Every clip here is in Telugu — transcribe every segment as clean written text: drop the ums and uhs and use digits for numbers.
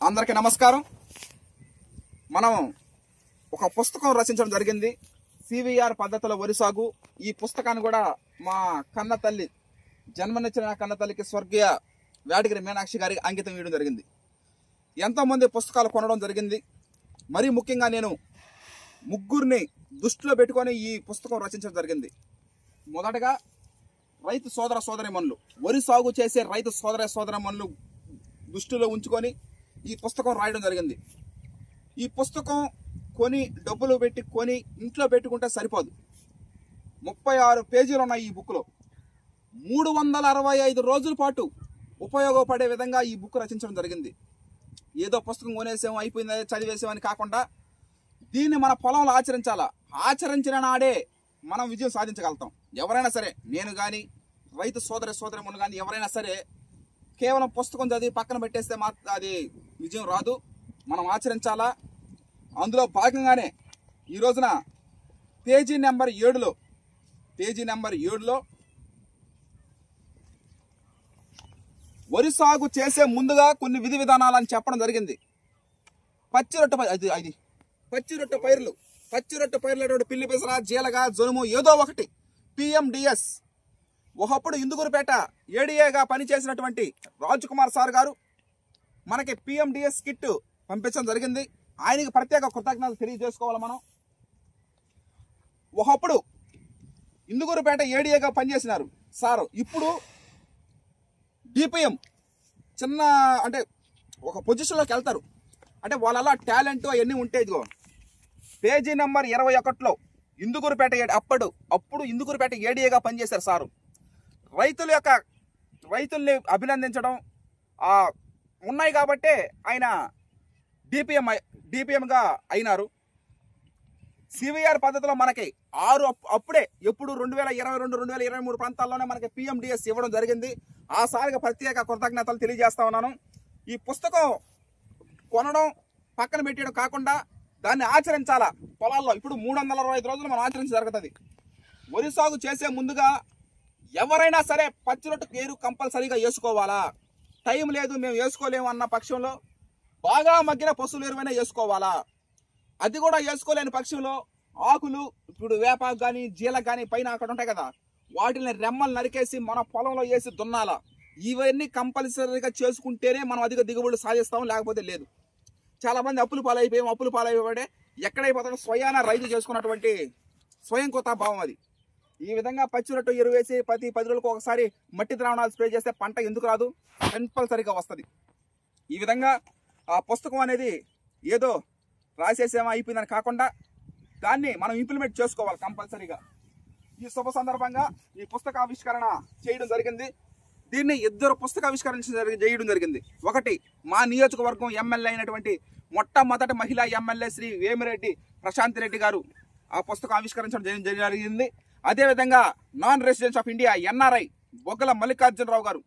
అందరికీ నమస్కారం. మనం ఒక పుస్తకం రచించడం జరిగింది, సివిఆర్ పద్ధతిలో వరి సాగు. ఈ పుస్తకాన్ని కూడా మా కన్న తల్లి, జన్మనిచ్చిన కన్న తల్లికి స్వర్గీయ వేటగిరి మీనాక్షి గారికి అంకితం ఇవ్వడం జరిగింది. ఎంతోమంది పుస్తకాలు కొనడం జరిగింది. మరీ ముఖ్యంగా నేను ముగ్గురిని దృష్టిలో పెట్టుకొని ఈ పుస్తకం రచించడం జరిగింది. మొదటగా రైతు సోదర సోదరీమణులు, వరి సాగు చేసే రైతు సోదర సోదరీమణులు దృష్టిలో ఉంచుకొని ఈ పుస్తకం రాయడం జరిగింది. ఈ పుస్తకం కొని డబ్బులు పెట్టి కొని ఇంట్లో పెట్టుకుంటే సరిపోదు. 36 పేజీలు ఉన్నాయి ఈ బుక్లో. 365 రోజుల పాటు ఉపయోగపడే విధంగా ఈ బుక్ రచించడం జరిగింది. ఏదో పుస్తకం కొనేసాం అయిపోయింది చదివేసామని కాకుండా దీన్ని మన పొలంలో ఆచరించాలా. ఆచరించిన నాడే మనం విజయం సాధించగలుగుతాం. ఎవరైనా సరే, నేను కానీ రైతు సోదరీమణులు కానీ ఎవరైనా సరే కేవలం పుస్తకం చదివి పక్కన పెట్టేస్తే అది విజయం రాదు. మనం ఆచరించాలా. అందులో భాగంగానే ఈ రోజున పేజీ నెంబర్ 7లో వరి సాగు చేసే ముందుగా కొన్ని విధి విధానాలని చెప్పడం జరిగింది. పచ్చిరొట్ట పైర్లు పిల్లి పెసర, జీలగ, జనుము ఏదో ఒకటి PMDS. ఒకప్పుడు ఇందుకూరుపేట ఏడీఏగా పనిచేసినటువంటి రాజ్ కుమార్ సార్ గారు మనకి PMDS కిట్ పంపించడం జరిగింది. ఆయనకి ప్రత్యేక కృతజ్ఞతలు తెలియజేసుకోవాలి మనం. ఒకప్పుడు ఇందుకూరుపేట ఏడీఏగా పనిచేసినారు సార్. ఇప్పుడు DPM చిన్న అంటే ఒక పొజిషన్లోకి వెళ్తారు. అంటే వాళ్ళ టాలెంట్ అవన్నీ ఉంటే ఇదిగో పేజీ నెంబర్ 21లో ఇందుకూరుపేట అప్పుడు ఇందుకూరుపేట ఏడీఏగా పనిచేశారు సారు. రైతుల్ని అభినందించడం ఉన్నాయి కాబట్టే ఆయన డిపిఎంగా అయినారు. సివిఆర్ పద్ధతిలో మనకి అప్పుడే ఎప్పుడు 2022, 2023 ప్రాంతాల్లోనే మనకి PMDS ఇవ్వడం జరిగింది. ఆ సారికి ప్రత్యేక కృతజ్ఞతలు తెలియజేస్తా ఉన్నాను. ఈ పుస్తకం కొనడం పక్కన పెట్టడం కాకుండా దాన్ని ఆచరించాలా పొలాల్లో. ఇప్పుడు 365 రోజులు మనం ఆచరించి జరుగుతుంది. వరి సాగు చేసే ముందుగా ఎవరైనా సరే పచ్చిరొట్టు పేరు కంపల్సరీగా వేసుకోవాలా. టైం లేదు మేము వేసుకోలేము అన్న పక్షంలో బాగా మగ్గిన పశువులు ఎరువైనా వేసుకోవాలా. అది కూడా వేసుకోలేని పక్షంలో ఆకులు, ఇప్పుడు వేపాకు కానీ జీలకు కానీ పైన అక్కడ ఉంటాయి కదా, వాటిని రెమ్మలు నరికేసి మన పొలంలో వేసి దున్నాలా. ఇవన్నీ కంపల్సరీగా చేసుకుంటేనే మనం అధిక దిగుబడులు సాధిస్తాం, లేకపోతే లేదు. చాలా మంది అప్పులు పాలైపోయి ఎక్కడైపోతాడో స్వయాన రైతు చేసుకున్నటువంటి స్వయం కొత్త భావం అది. ఈ విధంగా పచ్చిరొట్టు ఎరువు వేసి ప్రతి 10 రోజులకు ఒకసారి మట్టి ద్రావణాలు స్ప్రే చేస్తే పంట ఎందుకు రాదు, కంపల్సరీగా వస్తుంది. ఈ విధంగా ఆ పుస్తకం అనేది ఏదో రాసేసేమో అయిపోయిందని కాకుండా దాన్ని మనం ఇంప్లిమెంట్ చేసుకోవాలి కంపల్సరీగా. ఈ శుభ సందర్భంగా ఈ పుస్తక ఆవిష్కరణ చేయడం జరిగింది. దీన్ని 2 పుస్తకావిష్కరణ చేయడం జరిగింది. ఒకటి మా నియోజకవర్గం ఎమ్మెల్యే అయినటువంటి మొట్టమొదటి మహిళా ఎమ్మెల్యే శ్రీ వేమిరెడ్డి ప్రశాంత్ రెడ్డి గారు ఆ పుస్తకం ఆవిష్కరించడం జరిగింది. అదేవిధంగా non residents of India NRI Boggala Mallikarjunarao గారు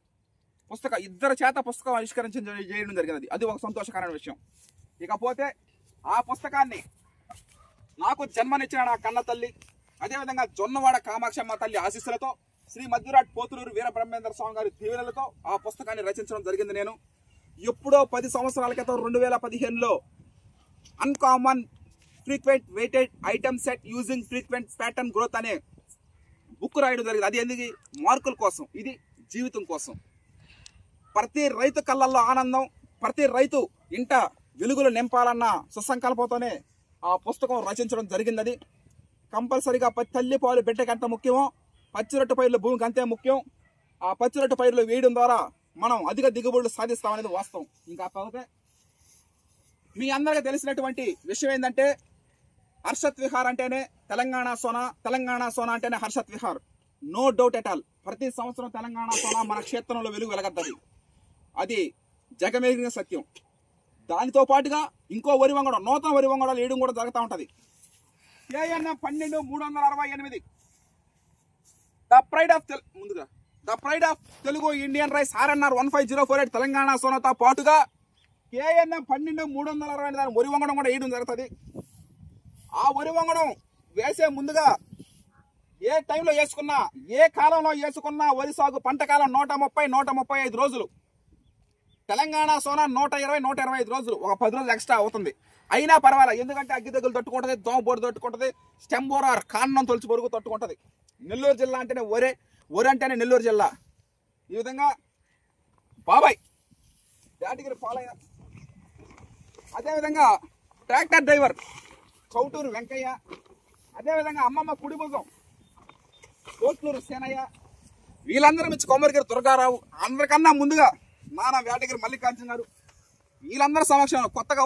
ఇద్దరు చేత పుస్తకం ఆవిష్కరించడం చేయడం జరిగినది. అది ఒక సంతోషకరమైన విషయం. ఇకపోతే ఆ పుస్తకాన్ని నాకు జన్మనిచ్చిన నా కన్న తల్లి, అదేవిధంగా జొన్నవాడ కామాక్షమ్మ తల్లి ఆశీస్సులతో, శ్రీ మధ్యరాట్ పోతులూరు వీరబ్రహ్మేంద్ర స్వామి గారి దీవెనలతో ఆ పుస్తకాన్ని రచించడం జరిగింది. నేను ఎప్పుడో 10 సంవత్సరాల క్రితం 2015లో uncommon frequent weighted item set using frequent pattern growth అనే బుక్ రాయడం జరిగింది. అది ఎందుకు? మార్కుల కోసం, ఇది జీవితం కోసం. ప్రతి రైతు కళ్ళల్లో ఆనందం, ప్రతి రైతు ఇంట వెలుగులు నింపాలన్న సుసంకల్పంతోనే ఆ పుస్తకం రచించడం జరిగింది. కంపల్సరీగా తల్లి పాలు బిడ్డకి ఎంత ముఖ్యమో పచ్చిరొట్టు పైర్లు భూమికి అంతే ముఖ్యం. ఆ పచ్చిరొట్టు పైర్లు వేయడం ద్వారా మనం అధిక దిగుబడులు సాధిస్తామనేది వాస్తవం. ఇంకా కాకపోతే మీ అందరికీ తెలిసినటువంటి విషయం ఏంటంటే హర్షత్ విహార్ అంటేనే తెలంగాణ సోనా అంటేనే హర్షత్ విహార్. No doubt at all. ప్రతి సంవత్సరం తెలంగాణ సోనా మన క్షేత్రంలో వెలుగు వెలగద్దది. అది జగమేగిన సత్యం. దానితో పాటుగా ఇంకో వరి వంగడం, నూతన వరి వంగడాలు వేయడం కూడా జరుగుతూ ఉంటుంది. KNM 12368 the pride of Telugu Indian rice RNR 15048 Telangana సోనాతో పాటుగా KNM 12368 దాని వరి వంగడం కూడా వేయడం జరుగుతుంది. ఆ వరి వంగడం వేసే ముందుగా ఏ టైంలో వేసుకున్నా, ఏ కాలంలో వేసుకున్నా వరి సాగు పంట కాలం 130-135 రోజులు. తెలంగాణ సోనా 120-125 రోజులు, ఒక 10 రోజులు ఎక్స్ట్రా అవుతుంది. అయినా పర్వాలేదు, ఎందుకంటే అగ్గి తెగులు తట్టుకుంటుంది, దోమపోటు తట్టుకుంటుంది, స్టెంబోరార్ కాండం తొలిచి పొరుగు తట్టుకుంటుంది. నెల్లూరు జిల్లా అంటేనే ఒరే అంటేనే నెల్లూరు జిల్లా. ఈ విధంగా బాబాయ్ కేటగిరీ ఫాలో అయిన, అదేవిధంగా ట్రాక్టర్ డ్రైవర్ చౌటూరు వెంకయ్య, అదేవిధంగా అమ్మమ్మ కుడిభుజం కోట్లూరు సేనయ్య, వీళ్ళందరూ మించి కొమ్మరిగిరి దుర్గారావు, అందరికన్నా ముందుగా నానా కేటగిరీ మల్లికార్జున గారు, వీళ్ళందరి సమక్షంలో కొత్తగా